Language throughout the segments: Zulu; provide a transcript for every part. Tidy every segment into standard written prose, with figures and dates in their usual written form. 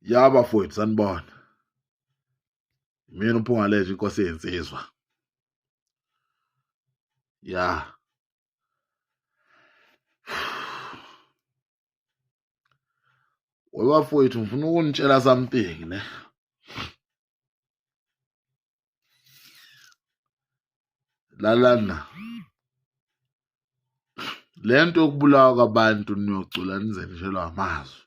Ya bafowethu sanibona. Mina uphungaleje inkosi yezinsizwa. Ya. Webafowethu ngifuna ukunitshela something ne. Lalana. Lento yokubulawa kwabantu niyocula nize nishelwe amazwi.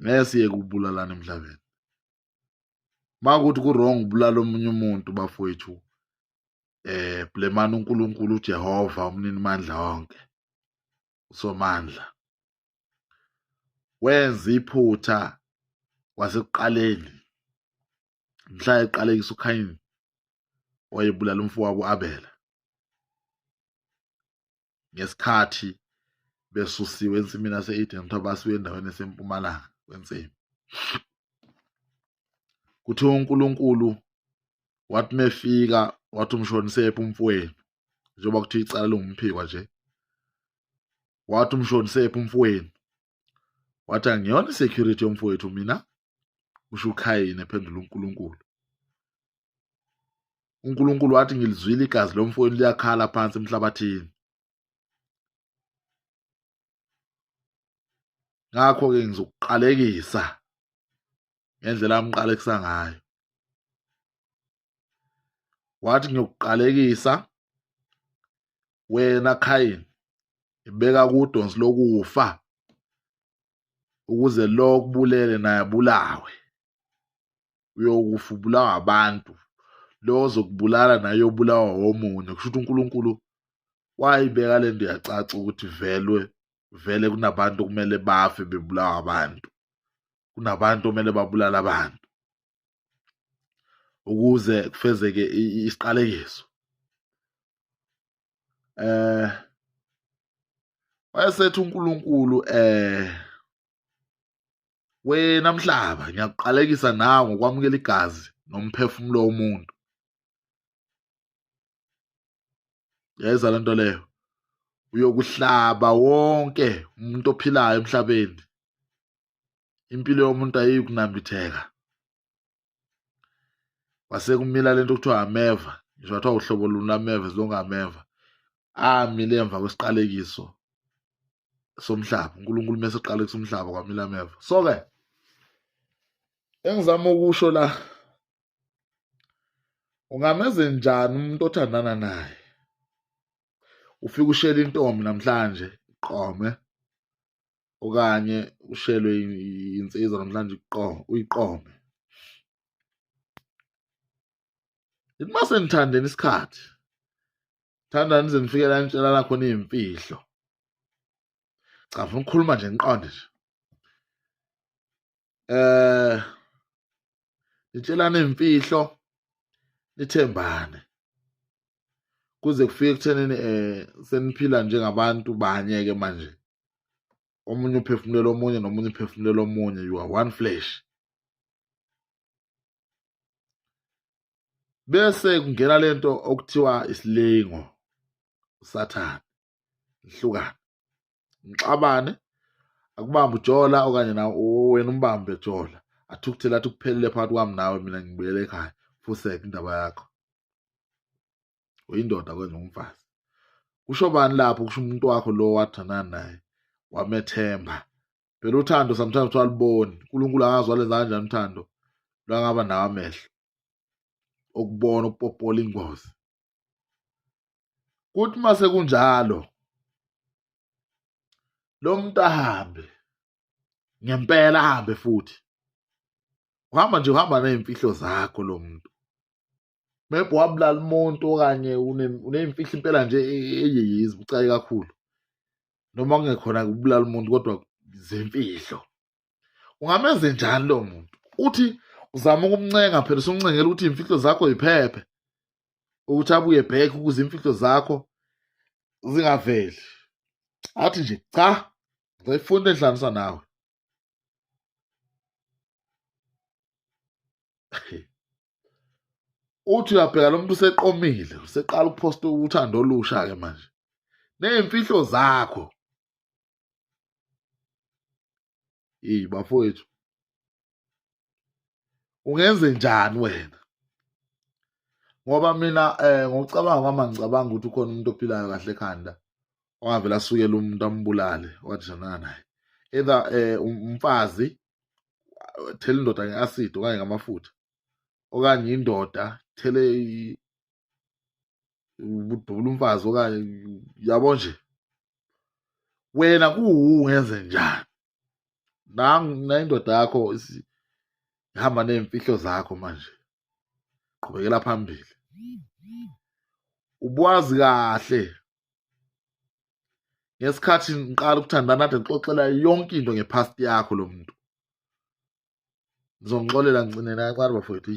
Ngeke siye kubulalana emhlabeni. Makuthi ku-wrong ubulala omunye umuntu bafowethu, blemani uNkulunkulu uJehova umnini mandla wonke. uSomandla. Wenza iphutha kwasekuqaleni. Mhla eqalekisa uKhayini wayebulala umfowabo uAbela. Ngesikhathi besusiwe ensimini yase-Eden kuthiwa basiwe endaweni esempumalanga kwensimi. Kuthiwa uNkulunkulu wathi mefika wathi umshonisephi umfowenu, njengoba kuthiwa icala lingumphikwa nje. Wathi umshonisephi umfowenu, wathi angiyona i-security yomfowethu mina, kusho uKhayini ephendula uNkulunkulu. uNkulunkulu wathi ngilizwile igazi lomfowenu liyakhala phansi emhlabathini. Ngakho-ke ngizokuqalekisa ngendlela amqalekisa ngayo. Wathi ngiyokuqalekisa wena Khayini, ibeka kudonsi lokufa, ukuze lo kubulele naye abulawe. Uyokufa ubulawa abantu, lo ozokubulala naye uyobulawa omunye. Kusho ukuthi uNkulunkulu wayibeka lento yacaca ukuthi vele kunabantu okumele bafe bebulawa abantu. Kunabantu okumele babulala abantu ukuze kufezeke isiqalekiso. Wayesethi uNkulunkulu wena mhlaba ngiyakuqalekisa nawe ngokwamukela igazi nomphefumulo womuntu. Yayizwa lento leyo, uyokuhlaba wonke umuntu ophilayo emhlabeni. Impilo yomuntu ayiyikunambitheka. Kwase kumila lento kuthiwa ameva, ngisho kwathiwa uhlobo luni lameva zilongameva, amile emva kwesiqalekiso somhlaba. uNkulunkulu mase eqalekisa umhlaba kwamila ameva. So-ke engizama ukusho la, ungameze njani umuntu othandana naye? Ufike ushele intombi namhlanje iqome, okanye ushelwe insizwa namhlanje uyiqome. Lithi mase nithandeni isikhathi, thandani nize nifike la nitshelana khona iy'mfihlo. Cha, ngifuna ukukhuluma nje ngiqonde nje. Nitshelane iy'mfihlo, nithembane, kuze kufike ekuthenini seniphila njengabantu banye-ke manje. Omunye uphefumulela omunye nomunye uphefumulela omunye, you are one flesh. Bese kungena lento okuthiwa isilingo, usathane, lihlukane, ngixabane, akubambe ujola okanye wena umbambe ejola. Athi ukuthela athi kuphelele phakathi kwami nawe, mina ngibuyele ekhaya, fuseke indaba yakho. Uyindoda kwenza umfazi. Kusho bani lapho? Kusho umuntu wakho lo wathandana naye, wamethemba. Phela uthando sometimes waliboni. uNkulunkulu angazi walenza kanjani uthando lwangaba nawo amehlo okubona, ukupopola ingozi. Kuthi mase kunjalo, lo muntu ahambe ngempela, ahambe futhi. Uhamba nje, uhamba ney'mfihlo zakho lo muntu. Maybe wabulala umuntu okanye uney'mfihlo impela nje eyiyizi bucayi kakhulu, noma kungekhona ukubulala umuntu kodwa zemfihlo. Ungamenze njani lo muntu? Uthi uzama ukumncenga, phela usumncengela ukuthi iy'mfihlo zakho yiphephe, ukuthi abuye back ukuze iy'mfihlo zakho zingaveli. Athi nje cha, ngizayifunda endihlanganisa nawe. Uthi uyabheka lo muntu useqomile, useqala ukuphosta uthando olusha-ke manje ney'mfihlo zakho. bafowethu, ungenze njani wena? Ngoba mina ngokucabanga kwami angicabanga ukuthi ukhona umuntu ophilayo kahle ekhanda ongavele asukele umuntu ambulale wadlana naye, either umfazi thela indoda nge-acid okanye ngamafutha, okanye indoda thele udubula umfazi, okanye yabo nje. Wena ungenze njani? Na indoda yakho ihamba ney'mfihlo zakho manje, qhubekela phambili. Ubuwazi kahle ngesikhathi ngiqala ukuthandana kade ngixoxela yonke into nge-past yakho lo muntu. Ngizongixolela ngicine naye cala bafowethu.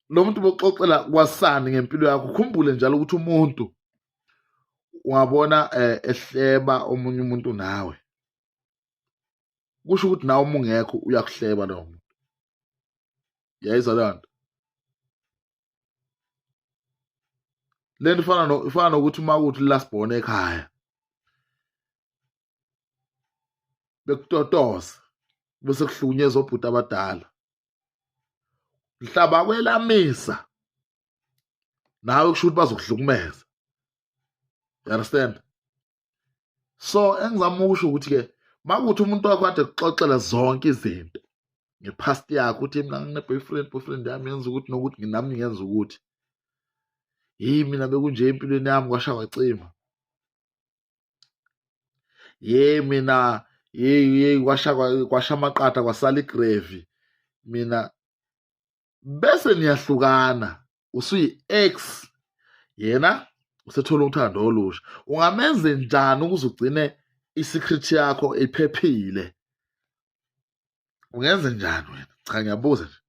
Lo muntu bokuxoxela kwasani ngempilo yakho, ukhumbule njalo ukuthi umuntu ungabona ehleba omunye umuntu nawe, kusho ukuthi nawe uma ungekho uyakuhleba lowo muntu. Yayizwa leyo nto? Le nto ifana nokuthi uma kuthi lasibhona ekhaya bekutotoza bese kuhlukunyezwa obhuti abadala, mhlaba kwelamisa nawe kusho ukuthi bazokuhlukumeza. You understand? So engizama ukusho ukuthi-ke makuthi umuntu wakho kade kuxoxela zonke izinto nge-past yakho, ukuthi mina ngine-boyfriend yami yenza ukuthi nokuthi nami ngenza ukuthi, mina bekunje empilweni yami kwasha kwacima, mina kwasha amaqatha kwasala igrevi, mina bese niyahlukana, usuyi-ex, yena usethola uthando olusha. Ungamenze njani ukuze ugcine i-secret yakho iphephile? Ungenze njani wena? Cha, ngiyabuza nje.